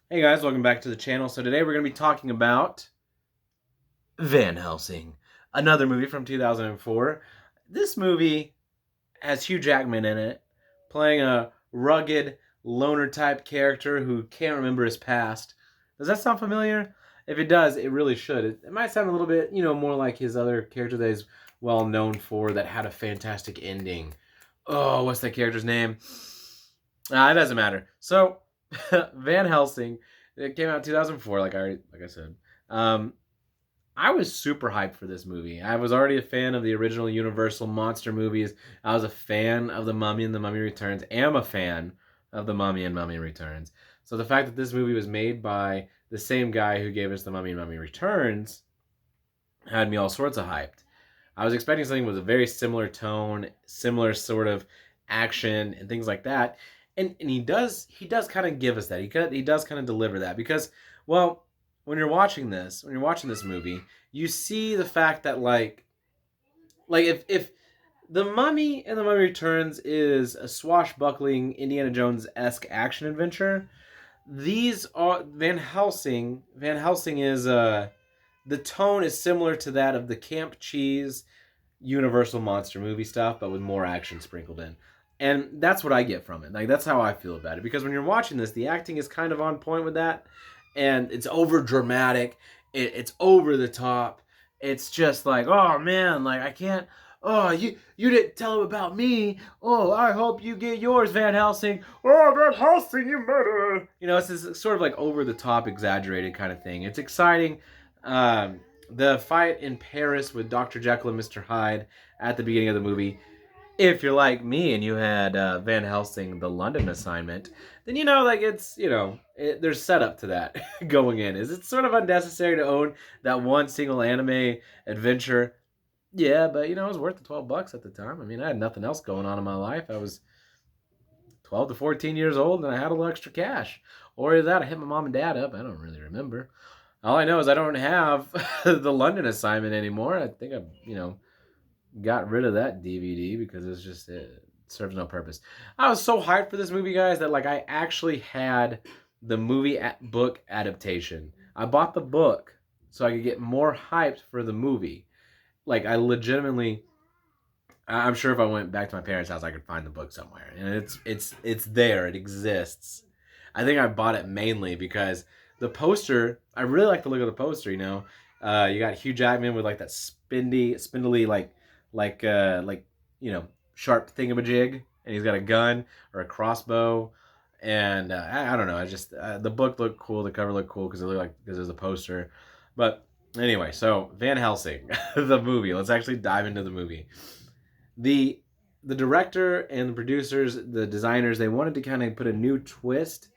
Hey guys, welcome back to the channel. So today we're going to be talking about Van Helsing, another movie from 2004. This movie has Hugh Jackman in it, playing a rugged loner type character who can't remember his past. Does that sound familiar? If it does, it really should. It might sound a little bit, more like his other character that he's well known for that had a fantastic ending. Oh, what's that character's name? It doesn't matter. So, Van Helsing, it came out in 2004, like I said. Um, I was super hyped for this movie. I was already a fan of the original Universal monster movies. I was a fan of The Mummy and The Mummy Returns. Am a fan of The Mummy and Mummy Returns. So the fact that this movie was made by the same guy who gave us The Mummy and Mummy Returns had me all sorts of hyped. I was expecting something with a very similar tone, similar sort of action and things like that. And he does kind of give us that. He does kind of deliver that because, well, when you're watching this movie, you see the fact that like if the Mummy and the Mummy Returns is a swashbuckling Indiana Jones esque action adventure, these are Van Helsing. Van Helsing is the tone is similar to that of the Camp Cheese Universal monster movie stuff, but with more action sprinkled in. And that's what I get from it. Like that's how I feel about it. Because when you're watching this, the acting is kind of on point with that, and it's over dramatic. It's over the top. It's just like, oh man, like I can't. Oh, you didn't tell him about me. Oh, I hope you get yours, Van Helsing. Oh, Van Helsing, you murderer. It's this sort of like over the top, exaggerated kind of thing. It's exciting. The fight in Paris with Dr. Jekyll and Mr. Hyde at the beginning of the movie. If you're like me and you had Van Helsing, the London assignment, then there's setup to that going in. Is it sort of unnecessary to own that one single anime adventure? Yeah, but it was worth the $12 at the time. I mean, I had nothing else going on in my life. I was 12 to 14 years old and I had a little extra cash. Or either that, I hit my mom and dad up. I don't really remember. All I know is I don't have the London assignment anymore. I think I got rid of that DVD because it serves no purpose. I was so hyped for this movie, guys, that like I actually had the book adaptation. I bought the book so I could get more hyped for the movie. Like I legitimately, I'm sure if I went back to my parents' house, I could find the book somewhere, and it's there. It exists. I think I bought it mainly because the poster. I really like the look of the poster. You got Hugh Jackman with like that spindly like sharp thingamajig, and he's got a gun or a crossbow, and I don't know. I just the book looked cool, the cover looked cool because it looked like because there's a poster, but anyway, so Van Helsing, the movie. Let's actually dive into the movie. The the director and the producers, the designers, they wanted to kind of put a new twist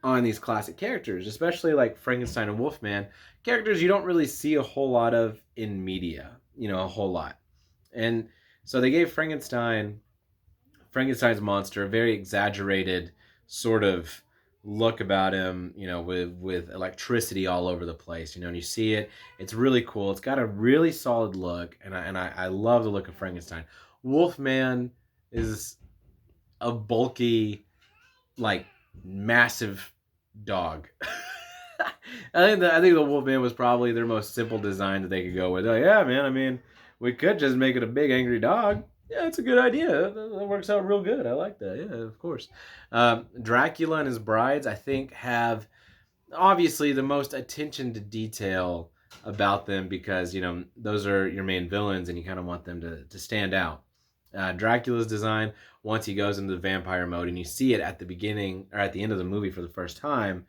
on these classic characters, especially like Frankenstein and Wolfman, characters you don't really see a whole lot of in media, a whole lot. And so they gave Frankenstein's monster a very exaggerated sort of look about him, with electricity all over the place, and you see it. It's really cool. It's got a really solid look, and I love the look of Frankenstein. Wolfman is a bulky, like massive dog. I think the Wolfman was probably their most simple design that they could go with. Like, yeah, man. I mean, we could just make it a big angry dog. Yeah, it's a good idea. That works out real good. I like that. Yeah, of course. Dracula and his brides, I think, have obviously the most attention to detail about them because those are your main villains and you kind of want them to stand out. Dracula's design, once he goes into the vampire mode and you see it at the beginning or at the end of the movie for the first time,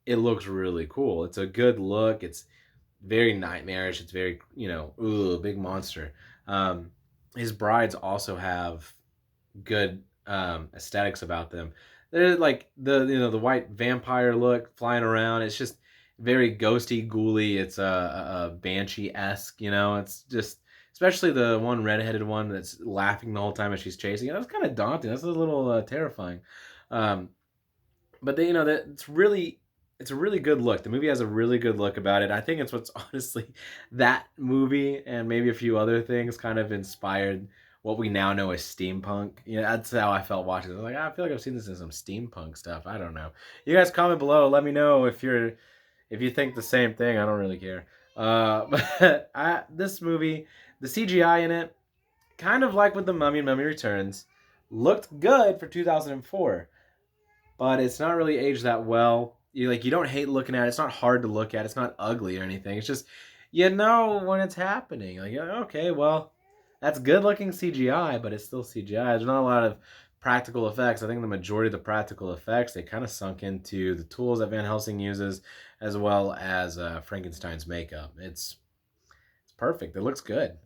it looks really cool. It's a good look. It's very nightmarish. It's very, big monster. His brides also have good aesthetics about them. They're like the white vampire look flying around. It's just very ghosty, ghouly. It's a banshee esque. It's just especially the one redheaded one that's laughing the whole time as she's chasing it. That's kind of daunting. That's a little terrifying. Um, but that it's a really good look. The movie has a really good look about it. I think it's what's honestly that movie and maybe a few other things kind of inspired what we now know as steampunk. That's how I felt watching it. I was like, I feel like I've seen this in some steampunk stuff. I don't know. You guys comment below. Let me know if you think the same thing. I don't really care. But this movie, the CGI in it, kind of like with the Mummy and Mummy Returns, looked good for 2004, but it's not really aged that well. You don't hate looking at it. It's not hard to look at. It's not ugly or anything. It's just when it's happening. Like, okay, well, that's good looking CGI, but it's still CGI. There's not a lot of practical effects. I think the majority of the practical effects they kind of sunk into the tools that Van Helsing uses, as well as Frankenstein's makeup. It's perfect. It looks good.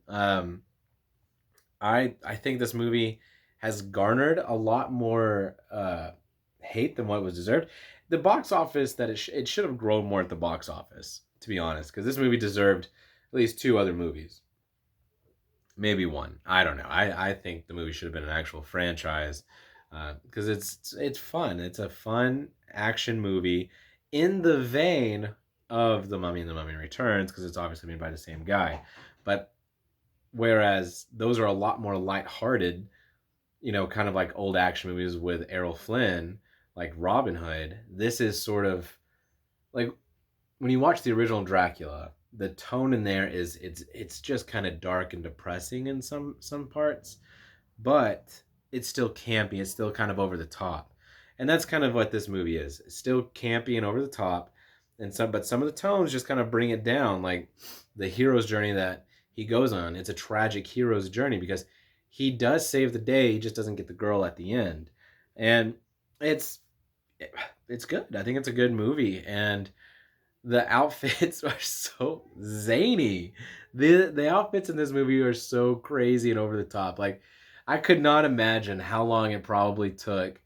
I think this movie has garnered a lot more hate than what was deserved. The box office that it should have grown more at the box office, to be honest, because this movie deserved at least 2 other movies, maybe 1. I don't know. I think the movie should have been an actual franchise because it's fun. It's a fun action movie in the vein of The Mummy and The Mummy Returns because it's obviously made by the same guy, but whereas those are a lot more lighthearted, kind of like old action movies with Errol Flynn, like Robin Hood. This is sort of like when you watch the original Dracula, the tone in there it's just kind of dark and depressing in some parts, but it's still campy. It's still kind of over the top, and that's kind of what this movie is. It's still campy and over the top, but some of the tones just kind of bring it down, like the hero's journey that he goes on. It's a tragic hero's journey because he does save the day. He just doesn't get the girl at the end, and it's good. I think it's a good movie, and the outfits are so zany. The outfits in this movie are so crazy and over the top. Like, I could not imagine how long it probably took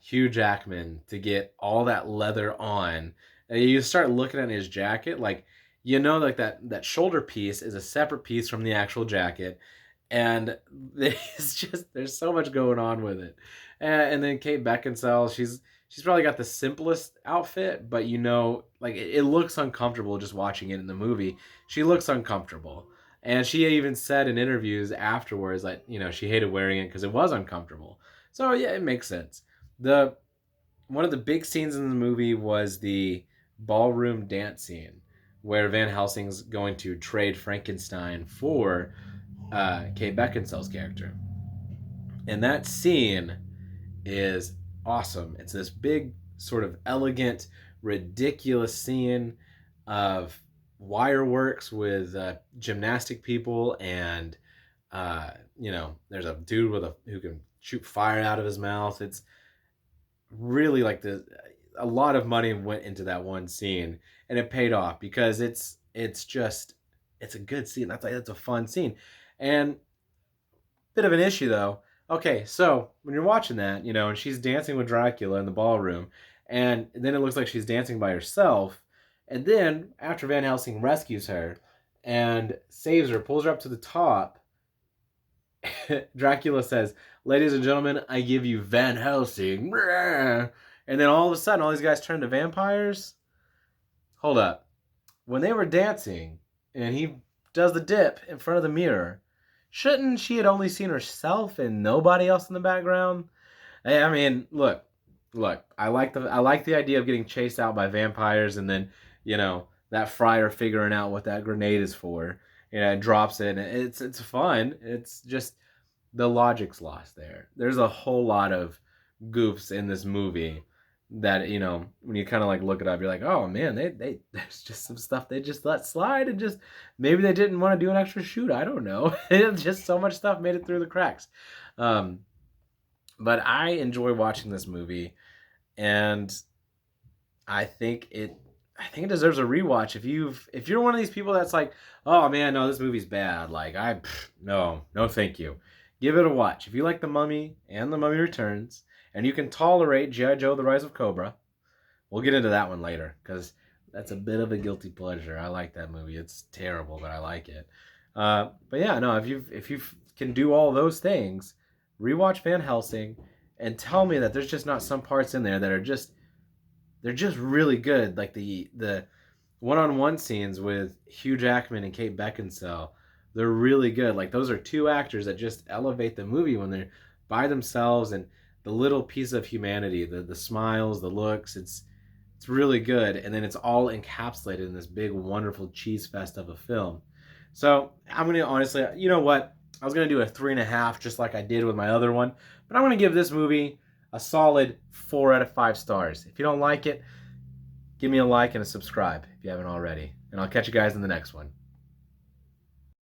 Hugh Jackman to get all that leather on. And you start looking at his jacket, like, like that shoulder piece is a separate piece from the actual jacket, and there's so much going on with it. And then Kate Beckinsale, she's probably got the simplest outfit, but like it looks uncomfortable just watching it in the movie. She looks uncomfortable, and she even said in interviews afterwards that she hated wearing it because it was uncomfortable. So yeah, it makes sense. One of the big scenes in the movie was the ballroom dance scene where Van Helsing's going to trade Frankenstein for Kate Beckinsale's character. And that scene is awesome. It's this big, sort of elegant, ridiculous scene of wire works with gymnastic people, and there's a dude who can shoot fire out of his mouth. It's really like a lot of money went into that one scene, and it paid off because it's a good scene. That's a fun scene, and bit of an issue though. Okay, so when you're watching that, and she's dancing with Dracula in the ballroom, and then it looks like she's dancing by herself, and then after Van Helsing rescues her and saves her, pulls her up to the top, Dracula says, "Ladies and gentlemen, I give you Van Helsing." And then all of a sudden, all these guys turn to vampires. Hold up. When they were dancing, and he does the dip in front of the mirror, shouldn't she had only seen herself and nobody else in the background? I mean, look. I like the idea of getting chased out by vampires, and then that friar figuring out what that grenade is for. It drops it. And it's fun. It's just the logic's lost there. There's a whole lot of goofs in this movie that when you kind of like look it up, you're like, oh man, they there's just some stuff they just let slide, and just maybe they didn't want to do an extra shoot. I don't know. Just so much stuff made it through the cracks. But I enjoy watching this movie, and I think it deserves a rewatch. If you're one of these people that's like, oh man, no, this movie's bad, like no thank you, give it a watch. If you like The Mummy and The Mummy Returns, and you can tolerate G.I. Joe: The Rise of Cobra, we'll get into that one later because that's a bit of a guilty pleasure. I like that movie. It's terrible, but I like it. But yeah, no, if you can do all those things, rewatch Van Helsing and tell me that there's just not some parts in there that are just really good, like the one-on-one scenes with Hugh Jackman and Kate Beckinsale. They're really good. Like, those are two actors that just elevate the movie when they're by themselves, and the little piece of humanity, the smiles, the looks, it's really good, and then it's all encapsulated in this big, wonderful cheese fest of a film. So I'm gonna honestly, you know what? I was gonna do a 3.5, just like I did with my other one, but I'm gonna give this movie a solid 4 out of 5 stars. If you don't like it, give me a like and a subscribe if you haven't already, and I'll catch you guys in the next one.